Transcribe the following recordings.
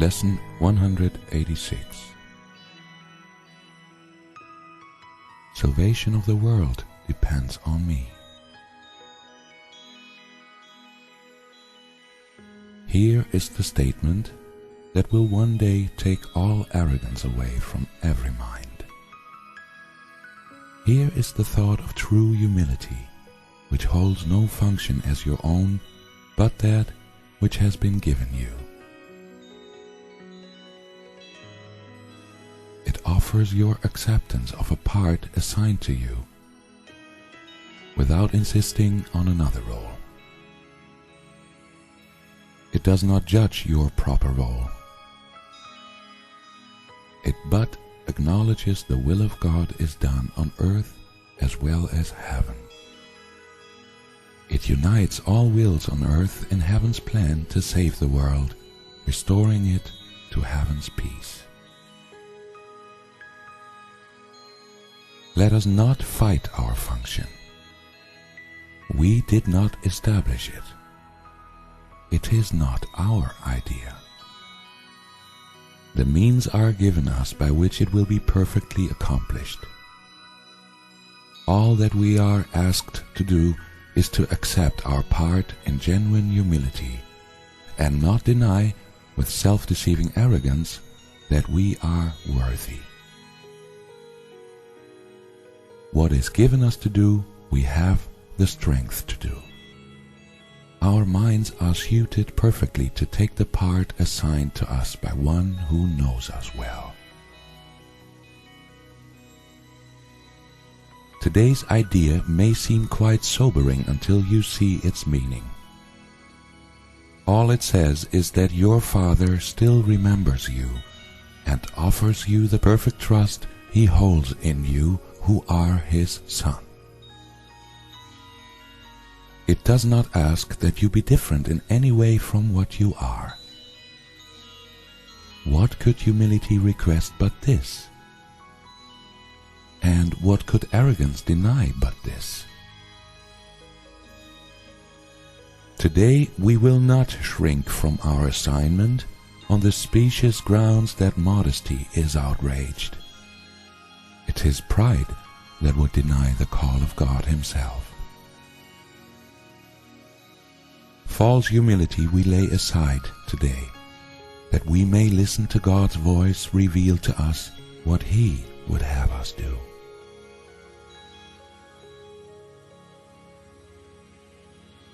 Lesson 186. Salvation of the world depends on me. Here is the statement that will one day take all arrogance away from every mind. Here is the thought of true humility, which holds no function as your own, but that which has been given you. It offers your acceptance of a part assigned to you, without insisting on another role. It does not judge your proper role. It but acknowledges the will of God is done on earth as well as heaven. It unites all wills on earth in heaven's plan to save the world, restoring it to heaven's peace. Let us not fight our function. We did not establish it. It is not our idea. The means are given us by which it will be perfectly accomplished. All that we are asked to do is to accept our part in genuine humility and not deny with self-deceiving arrogance that we are worthy. What is given us to do, we have the strength to do. Our minds are suited perfectly to take the part assigned to us by one who knows us well. Today's idea may seem quite sobering until you see its meaning. All it says is that your Father still remembers you and offers you the perfect trust He holds in you who are His Son. It does not ask that you be different in any way from what you are. What could humility request but this? And what could arrogance deny but this? Today we will not shrink from our assignment on the specious grounds that modesty is outraged. It is pride that would deny the call of God Himself. False humility we lay aside today, that we may listen to God's voice reveal to us what He would have us do.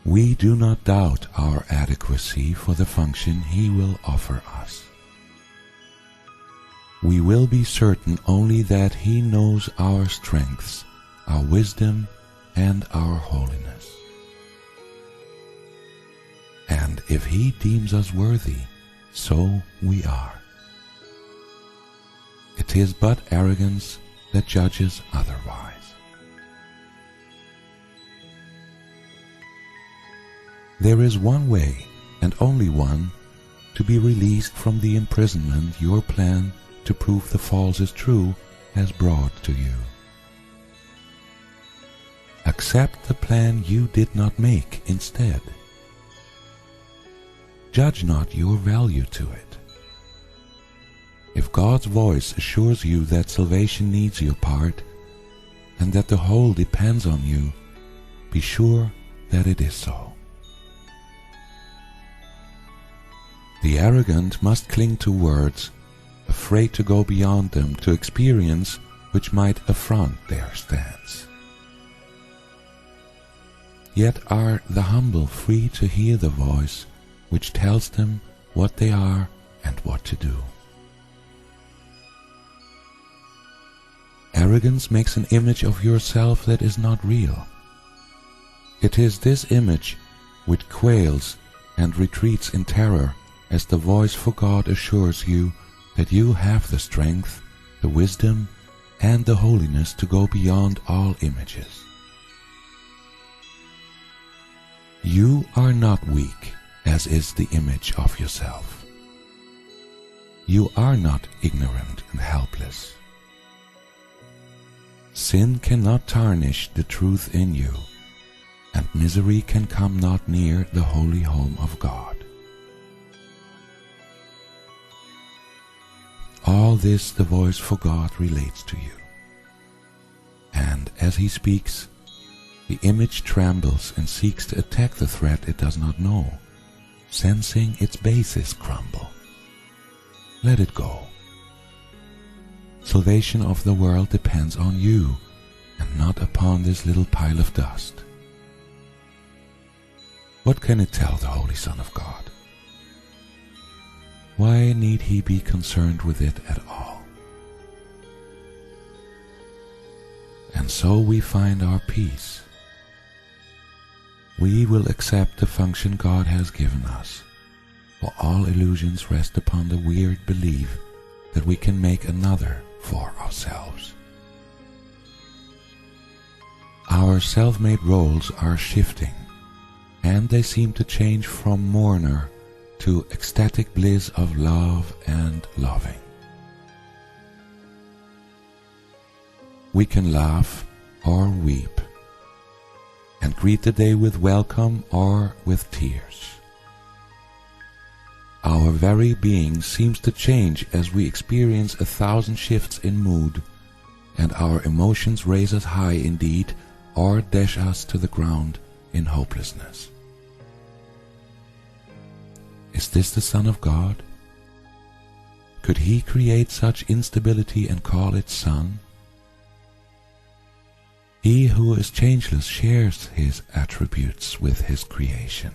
We do not doubt our adequacy for the function He will offer us. We will be certain only that He knows our strengths, our wisdom, and our holiness. And if He deems us worthy, so we are. It is but arrogance that judges otherwise. There is one way, and only one, to be released from the imprisonment your plan to prove the false is true has brought to you. Accept the plan you did not make instead. Judge not your value to it. If God's voice assures you that salvation needs your part, and that the whole depends on you, be sure that it is so. The arrogant must cling to words, afraid to go beyond them to experience which might affront their stance. Yet are the humble free to hear the voice which tells them what they are and what to do. Arrogance makes an image of yourself that is not real. It is this image which quails and retreats in terror as the voice for God assures you that you have the strength, the wisdom, and the holiness to go beyond all images. You are not weak, as is the image of yourself. You are not ignorant and helpless. Sin cannot tarnish the truth in you, and misery can come not near the holy home of God. all this the voice for God relates to you. And as he speaks, the image trembles and seeks to attack the threat it does not know, sensing its basis crumble. Let it go. Salvation of the world depends on you and not upon this little pile of dust. What can it tell the Holy Son of God? Why need he be concerned with it at all? And so we find our peace. We will accept the function God has given us, for all illusions rest upon the weird belief that we can make another for ourselves. Our self-made roles are shifting, and they seem to change from mourner to ecstatic bliss of love and loving. We can laugh or weep, and greet the day with welcome or with tears. Our very being seems to change as we experience 1,000 shifts in mood, and our emotions raise us high indeed or dash us to the ground in hopelessness. Is this the Son of God? Could he create such instability and call it Son? He who is changeless shares his attributes with his creation.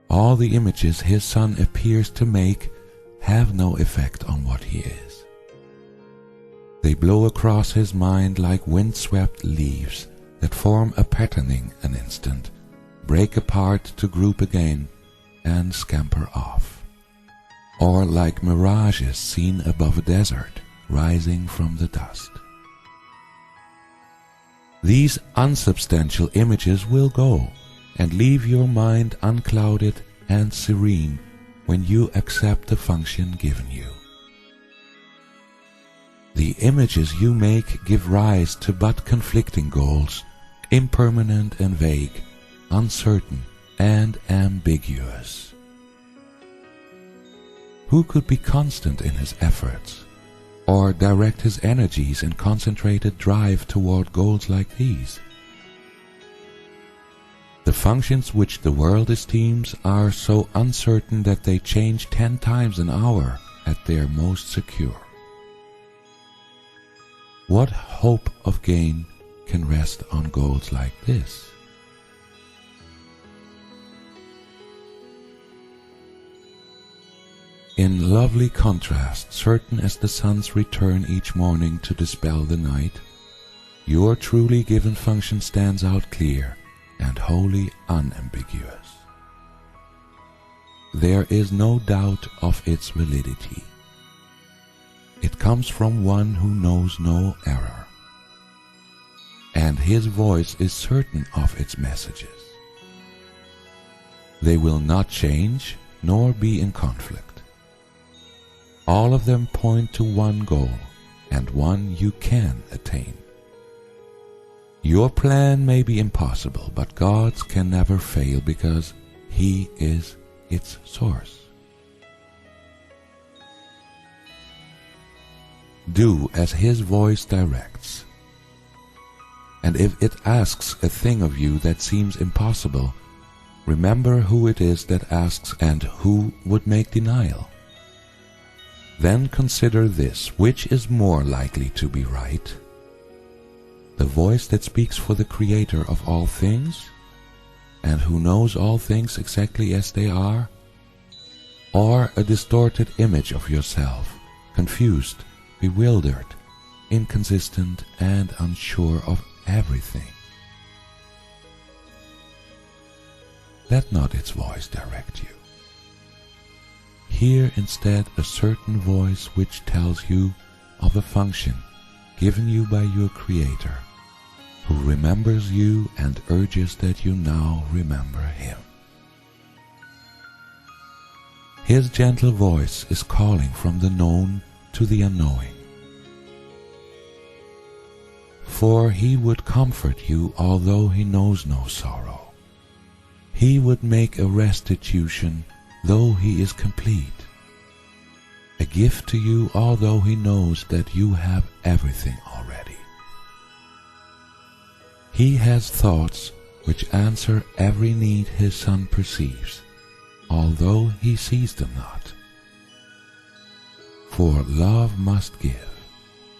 All the images his Son appears to make have no effect on what he is. They blow across his mind like wind-swept leaves that form a patterning an instant, break apart to group again, and scamper off. Or like mirages seen above a desert, rising from the dust. These unsubstantial images will go and leave your mind unclouded and serene when you accept the function given you. The images you make give rise to but conflicting goals, impermanent and vague, uncertain and ambiguous. Who could be constant in his efforts, or direct his energies in concentrated drive toward goals like these? The functions which the world esteems are so uncertain that they change 10 times an hour at their most secure. What hope of gain can rest on goals like this? In lovely contrast, certain as the sun's return each morning to dispel the night, your truly given function stands out clear and wholly unambiguous. There is no doubt of its validity. It comes from one who knows no error, and his voice is certain of its messages. They will not change nor be in conflict. All of them point to one goal, and one you can attain. Your plan may be impossible, but God's can never fail because he is its source. Do as his voice directs. And if it asks a thing of you that seems impossible, remember who it is that asks and who would make denial. Then consider this, which is more likely to be right? The voice that speaks for the Creator of all things, and who knows all things exactly as they are? Or a distorted image of yourself, confused, bewildered, inconsistent, and unsure of everything? Let not its voice direct you. Hear instead a certain voice which tells you of a function given you by your Creator, who remembers you and urges that you now remember him. His gentle voice is calling from the known to the unknowing. For he would comfort you although he knows no sorrow. He would make a restitution though he is complete. a gift to you, although he knows that you have everything already. He has thoughts which answer every need his Son perceives, although he sees them not. For love must give,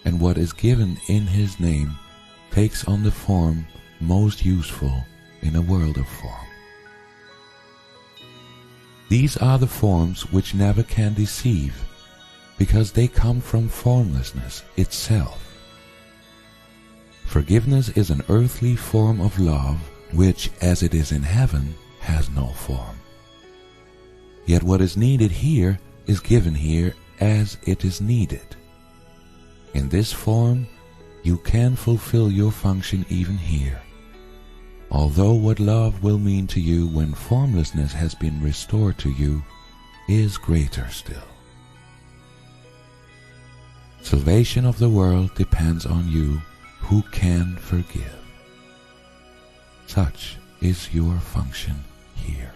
and what is given in his name takes on the form most useful in a world of form. These are the forms which never can deceive, because they come from formlessness itself. Forgiveness is an earthly form of love, which, as it is in heaven, has no form. Yet what is needed here is given here as it is needed. In this form, you can fulfill your function even here, although what love will mean to you when formlessness has been restored to you is greater still. Salvation of the world depends on you who can forgive. Such is your function here.